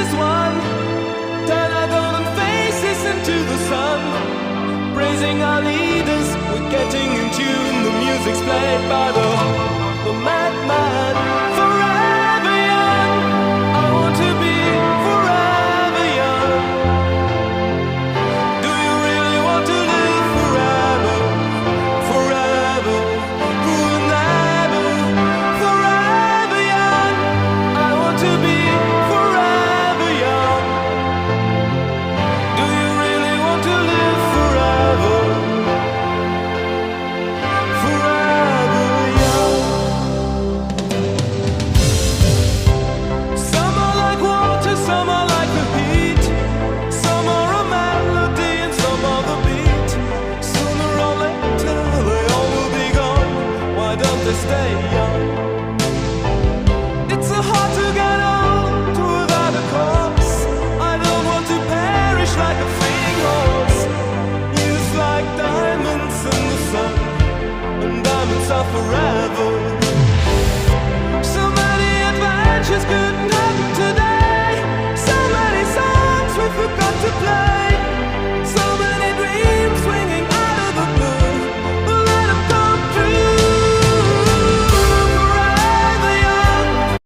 as one. Turn our golden faces into the sun. Praising our leaders, we're getting in tune. The music's played by the madman. Forever young, I want to be forever young. Do you really want to live forever? Forever, forever, forever young. I want to be forever young. Do you really want to live forever? Forever young. Some are like water, some are like the heat. Some are a melody and some are the beat. Sooner or later they all will be gone. Why don't they stay young? It's so hard to get old without a cause. I don't want to perish like a fleeting horse. Youth like diamonds in the sun, and diamonds are forever. So many adventures.